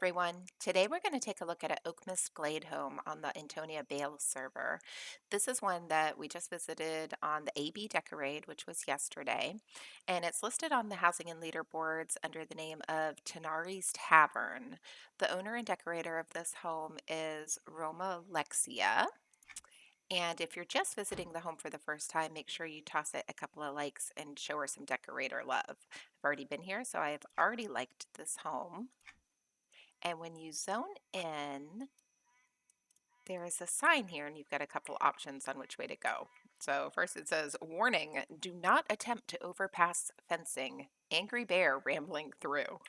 everyone. Today we're going to take a look at an Oakmyst Glade home on the Antonia Bayle server. This is one that we just visited on the AB Decorator, which was yesterday, and it's listed on the housing and leaderboards under the name of Tunare's Tavern. The owner and decorator of this home is Romalexia. And if you're just visiting the home for the first time, make sure you toss it a couple of likes and show her some decorator love. I've already been here, so I've already liked this home. And when you zone in, there is a sign here, and you've got a couple options on which way to go. So first it says, warning, do not attempt to overpass fencing. Angry bear rambling through.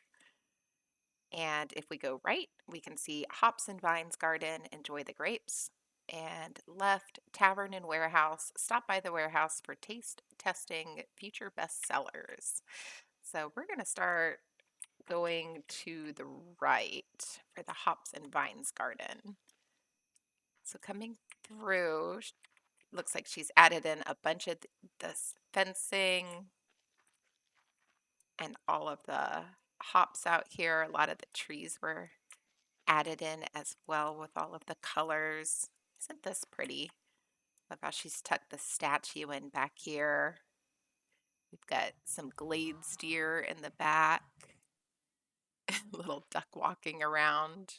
And if we go right, we can see Hops and Vines Garden, enjoy the grapes. And left, Tavern and Warehouse, stop by the warehouse for taste testing future bestsellers. So we're going to start going to the right for the Hops and Vines Garden. So coming through, looks like she's added in a bunch of this fencing and all of the hops out here. A lot of the trees were added in as well with all of the colors. Isn't this pretty? Love how she's tucked the statue in back here. We've got some Glades deer in the back. Little duck walking around.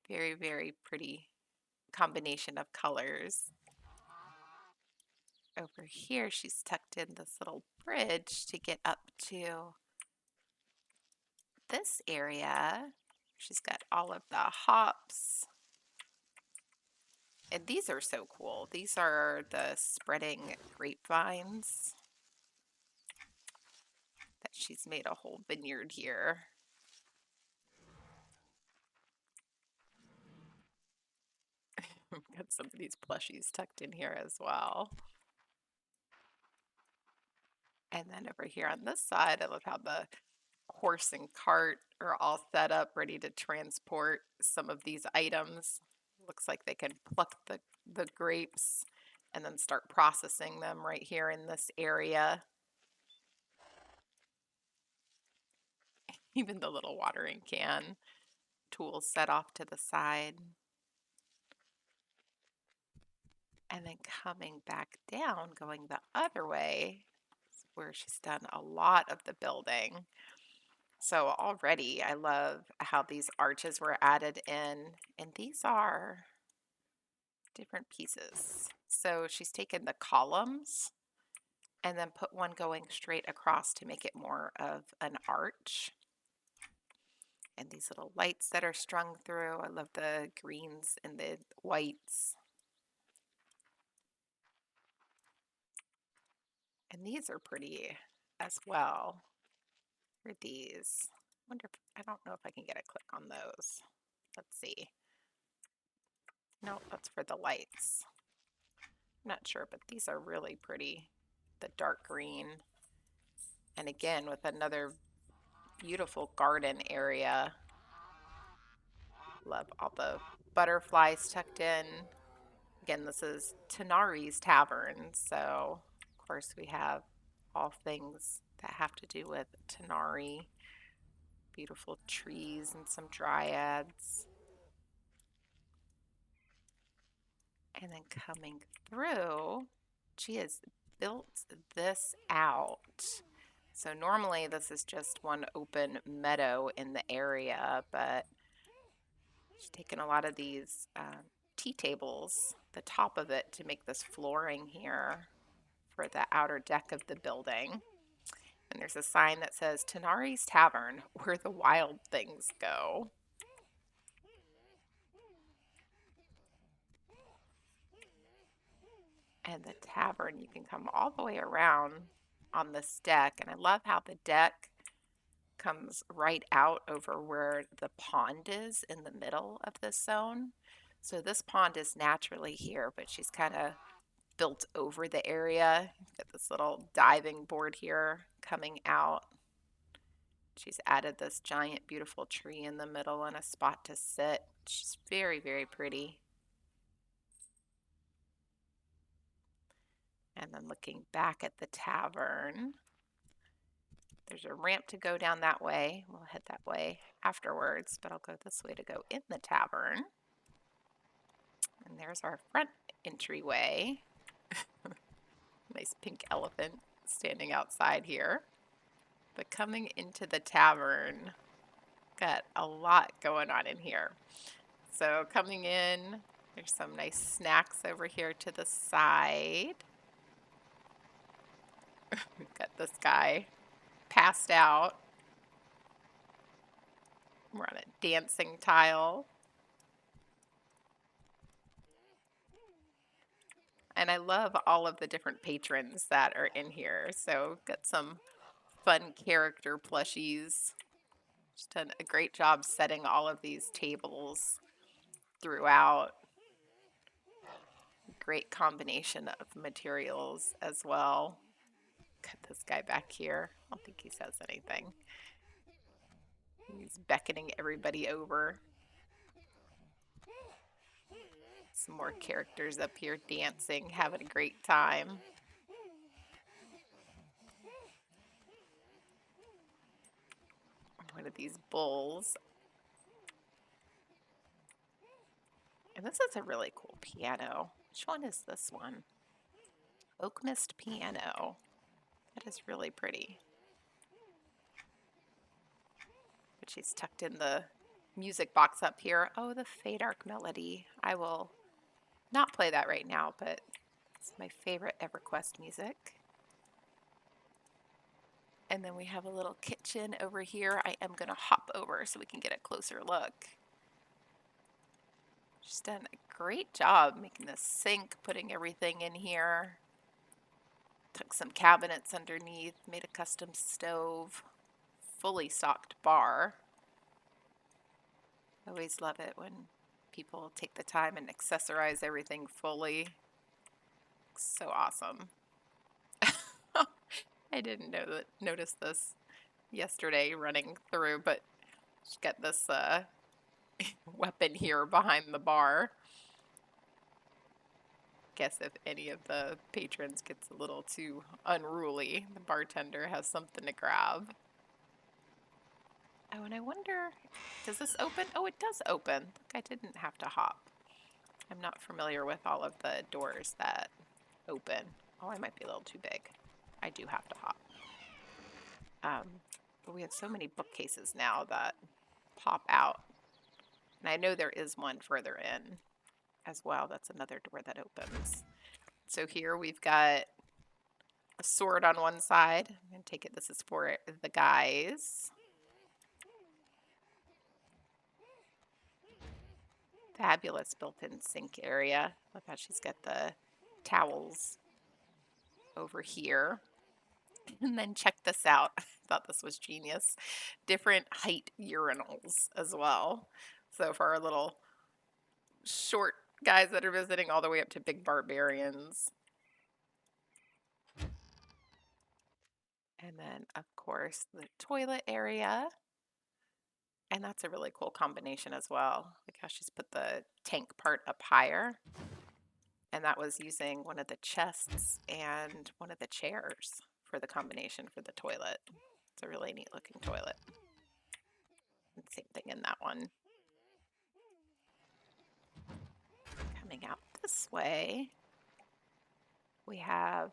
Very, very pretty combination of colors. Over here, she's tucked in this little bridge to get up to this area. She's got all of the hops. And these are so cool. These are the spreading grapevines that she's made a whole vineyard here. We've got some of these plushies tucked in here as well. And then over here on this side, I love how the horse and cart are all set up, ready to transport some of these items. Looks like they can pluck the grapes and then start processing them right here in this area. Even the little watering can tools set off to the side. And then coming back down, going the other way, is where she's done a lot of the building. So already I love how these arches were added in, and these are different pieces. So she's taken the columns and then put one going straight across to make it more of an arch. And these little lights that are strung through. I love the greens and the whites. And these are pretty as well. For these. I don't know if I can get a click on those. Let's see. No, that's for the lights. I'm not sure, but these are really pretty. The dark green. And again, with another beautiful garden area. Love all the butterflies tucked in. Again, this is Tunare's Tavern, so of course we have all things that have to do with Tunare. Beautiful trees and some dryads. And then coming through, she has built this out. So normally this is just one open meadow in the area, but she's taken a lot of these tea tables, the top of it, to make this flooring here for the outer deck of the building. And there's a sign that says Tunare's Tavern, where the wild things go. And the tavern, you can come all the way around on this deck. And I love how the deck comes right out over where the pond is in the middle of this zone. So this pond is naturally here, but she's kind of built over the area. You've got this little diving board here coming out. She's added this giant, beautiful tree in the middle and a spot to sit. She's very, very pretty. And then looking back at the tavern, There's a ramp to go down that way. We'll head that way afterwards, but I'll go this way to go in the tavern. And there's our front entryway. Nice pink elephant standing outside here. But coming into the tavern, got a lot going on in here. So coming in, there's some nice snacks over here to the side. We've got this guy passed out. We're on a dancing tile. And I love all of the different patrons that are in here. So got some fun character plushies. Just done a great job setting all of these tables throughout. Great combination of materials as well. Got this guy back here. I don't think he says anything. He's beckoning everybody over. Some more characters up here dancing, having a great time. One of these bulls. And this is a really cool piano. Which one is this one? Oakmyst piano. That is really pretty. But she's tucked in the music box up here. Oh, the Fade Arc melody. I will not play that right now, but it's my favorite EverQuest music. And then we have a little kitchen over here. I am going to hop over so we can get a closer look. She's done a great job making the sink, putting everything in here. Took some cabinets underneath, made a custom stove, fully stocked bar. I always love it when people take the time and accessorize everything fully. So awesome. I didn't notice this yesterday running through, but she's got this weapon here behind the bar. Guess if any of the patrons gets a little too unruly, the bartender has something to grab. Oh, and I wonder, does this open? Oh, it does open. Look, I didn't have to hop. I'm not familiar with all of the doors that open. Oh, I might be a little too big. I do have to hop. But we have so many bookcases now that pop out. And I know there is one further in as well. That's another door that opens. So here we've got a sword on one side. I'm going to take it. This is for the guys. Fabulous built-in sink area. Look how she's got the towels over here. And then check this out. I thought this was genius. Different height urinals as well. So for our little short guys that are visiting all the way up to big barbarians. And then, of course, the toilet area. And that's a really cool combination as well. Look how she's put the tank part up higher. And that was using one of the chests and one of the chairs for the combination for the toilet. It's a really neat looking toilet. And same thing in that one. Coming out this way, we have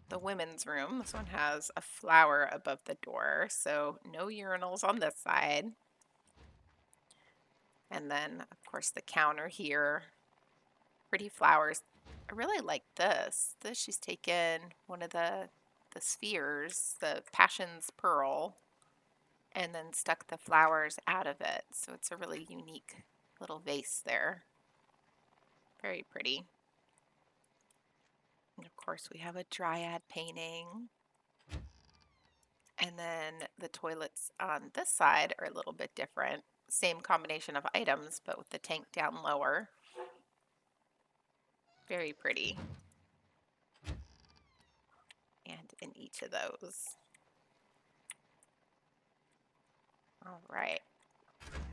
the women's room. This one has a flower above the door, so no urinals on this side. And then, of course, the counter here. Pretty flowers. I really like this. She's taken one of the spheres, the Passion's Pearl, and then stuck the flowers out of it. So it's a really unique little vase there. Very pretty. And of course we have a dryad painting. And then the toilets on this side are a little bit different. Same combination of items, but with the tank down lower. Very pretty. And in each of those. All right.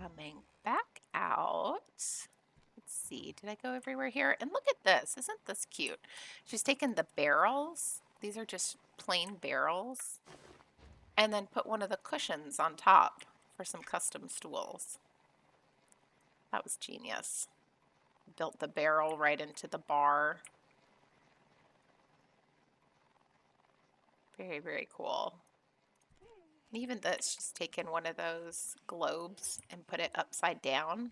Coming back out. Let's see, did I go everywhere here? And look at this, isn't this cute? She's taken the barrels. These are just plain barrels. and then put one of the cushions on top for some custom stools. That was genius. Built the barrel right into the bar. Very, very cool. And even this, she's taken one of those globes and put it upside down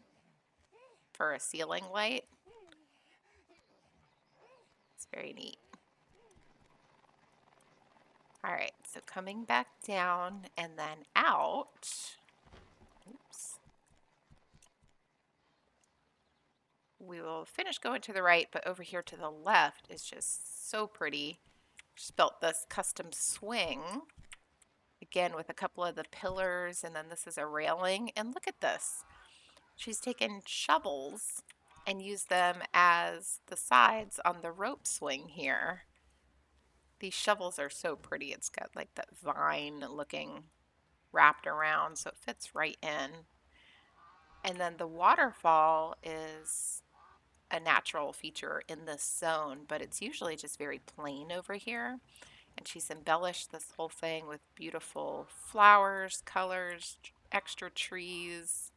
for a ceiling light. It's very neat. All right, so coming back down and then out. Oops. We will finish going to the right, but over here to the left is just so pretty. She's built this custom swing, again with a couple of the pillars, and then this is a railing. And look at this. She's taken shovels and used them as the sides on the rope swing here. These shovels are so pretty. It's got like that vine looking wrapped around, so it fits right in. And then the waterfall is a natural feature in this zone, but it's usually just very plain over here. And she's embellished this whole thing with beautiful flowers, colors, extra trees.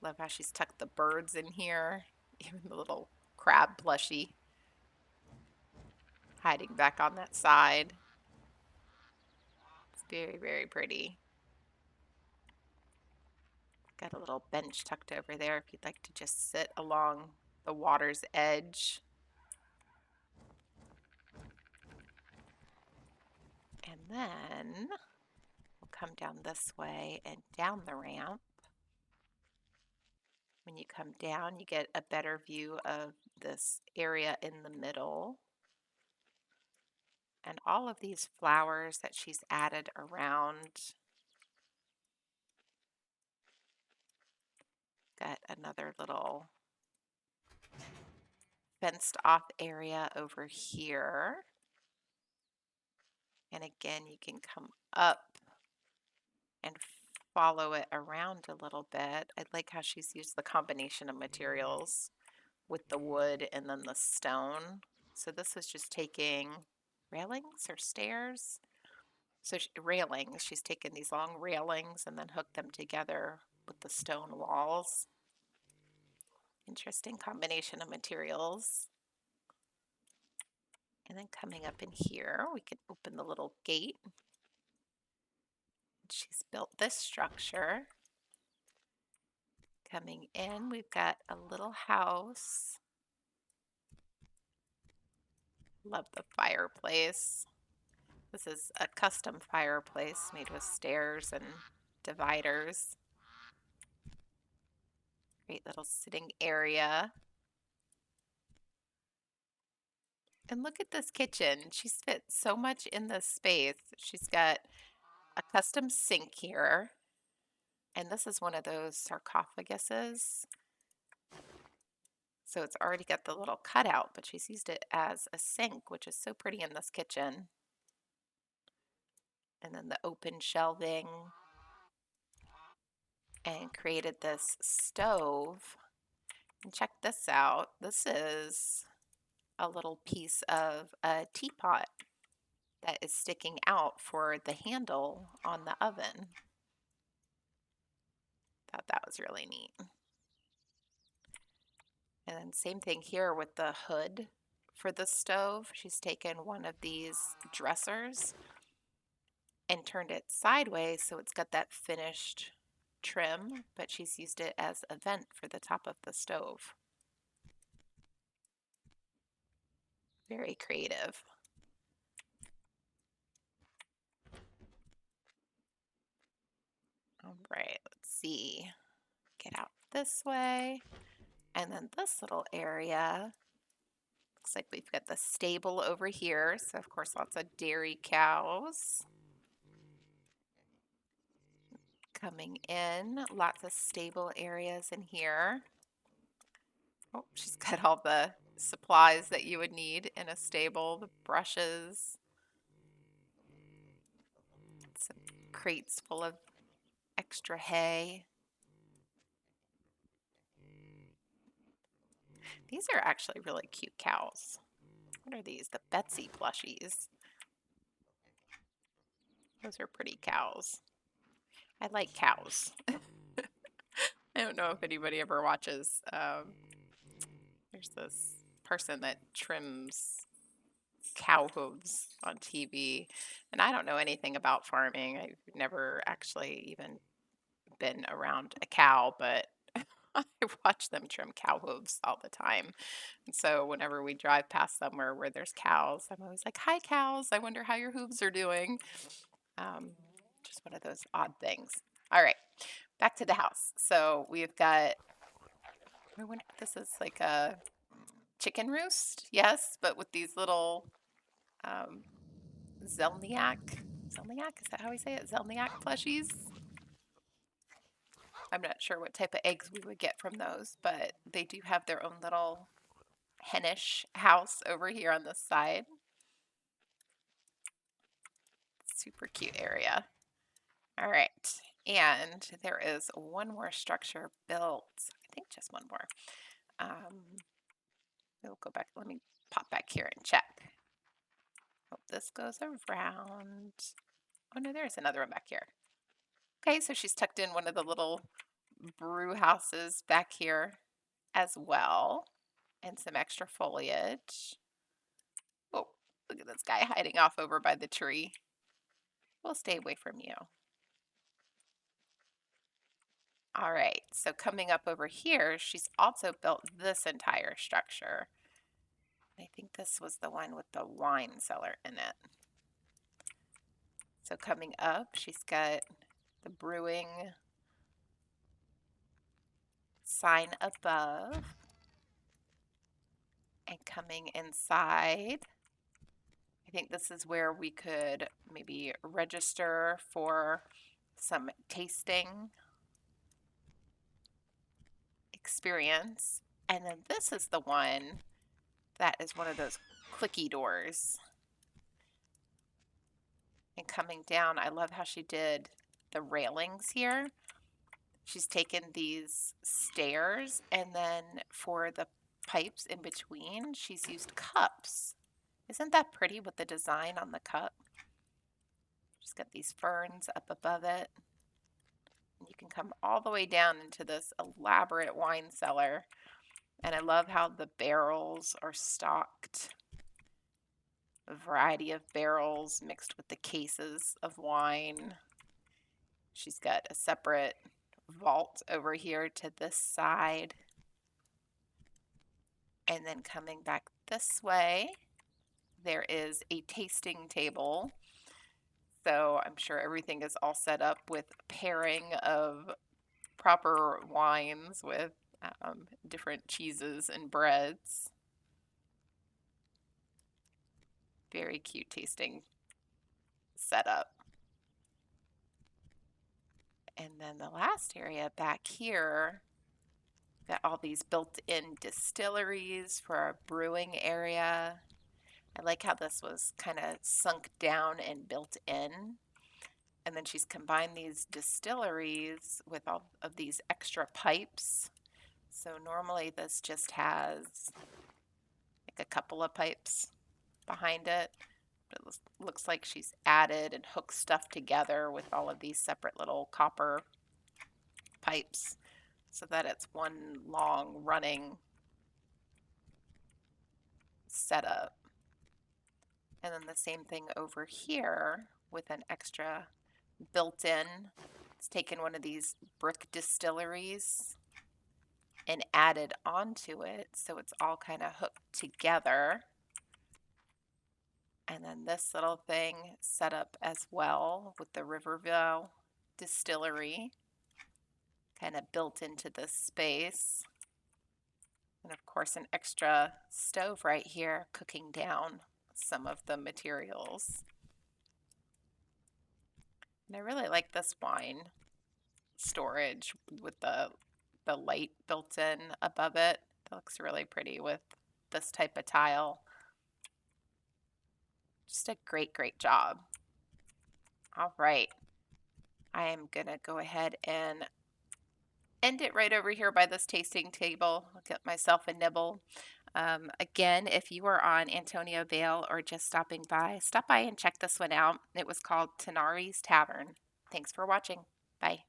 Love how she's tucked the birds in here, even the little crab plushie hiding back on that side. It's very, very pretty. Got a little bench tucked over there if you'd like to just sit along the water's edge. And then we'll come down this way and down the ramp. When you come down, you get a better view of this area in the middle. And all of these flowers that she's added around. Got another little fenced off area over here. And again, you can come up and follow it around a little bit. I like how she's used the combination of materials with the wood and then the stone. So this is just taking railings or stairs. So railings, she's taken these long railings and then hooked them together with the stone walls. Interesting combination of materials. And then coming up in here, we can open the little gate. She's built this structure. Coming in, we've got a little house. Love the fireplace. This is a custom fireplace made with stairs and dividers. Great little sitting area. And look at this kitchen. She's fit so much in this space. She's got a custom sink here. And this is one of those sarcophaguses. So it's already got the little cutout, but she's used it as a sink, which is so pretty in this kitchen. And then the open shelving. And created this stove. And check this out. This is a little piece of a teapot that is sticking out for the handle on the oven. Thought that was really neat. And then same thing here with the hood for the stove. She's taken one of these dressers and turned it sideways so it's got that finished trim, but she's used it as a vent for the top of the stove. Very creative. All right, let's see. Get out this way. And then this little area, looks like we've got the stable over here. So of course, lots of dairy cows. Coming in, lots of stable areas in here. Oh, she's got all the supplies that you would need in a stable, the brushes, some crates full of extra hay. These are actually really cute cows. What are these? The Betsy plushies. Those are pretty cows. I like cows. I don't know if anybody ever watches. There's this person that trims cow hooves on TV, and I don't know anything about farming. I've never actually even been around a cow, but I watch them trim cow hooves all the time. And so whenever we drive past somewhere where there's cows, I'm always like, "Hi, cows. I wonder how your hooves are doing." Um, just one of those odd things. All right, back to the house. So we've got, I wonder if this is like a chicken roost. Yes, but with these little um, Zelniak. Zelniak, is that how we say it? Zelniak plushies. I'm not sure what type of eggs we would get from those, but they do have their own little hennish house over here on this side. Super cute area. All right. And there is one more structure built. I think just one more. We'll go back. Let me pop back here and check. Hope this goes around. Oh no, there's another one back here. Okay, so she's tucked in one of the little brew houses back here as well, and some extra foliage. Oh, look at this guy hiding off over by the tree. We'll stay away from you. All right, so coming up over here, she's also built this entire structure. I think this was the one with the wine cellar in it. So coming up, she's got the brewing sign above. And coming inside, I think this is where we could maybe register for some tasting experience. And then this is the one that is one of those clicky doors. And coming down, I love how she did the railings here. She's taken these stairs, and then for the pipes in between, she's used cups. Isn't that pretty with the design on the cup? She's got these ferns up above it. You can come all the way down into this elaborate wine cellar. And I love how the barrels are stocked. A variety of barrels mixed with the cases of wine. She's got a separate vault over here to this side. And then coming back this way, there is a tasting table. So I'm sure everything is all set up with pairing of proper wines with different cheeses and breads. Very cute tasting setup. And then the last area back here, got all these built-in distilleries for our brewing area. I like how this was kind of sunk down and built in. And then she's combined these distilleries with all of these extra pipes. So normally this just has like a couple of pipes behind it. But it looks like she's added and hooked stuff together with all of these separate little copper pipes so that it's one long running setup. And then the same thing over here with an extra built-in. It's taken one of these brick distilleries and added onto it, so it's all kind of hooked together. And then this little thing set up as well with the Riverview Distillery, kind of built into this space. And of course, an extra stove right here cooking down some of the materials. And I really like this wine storage with the light built in above it. That looks really pretty with this type of tile. Just a great, great job. All right. I am going to go ahead and end it right over here by this tasting table. I'll get myself a nibble. Again, if you are on Antonia Bayle or just stopping by, stop by and check this one out. It was called Tunare's Tavern. Thanks for watching. Bye.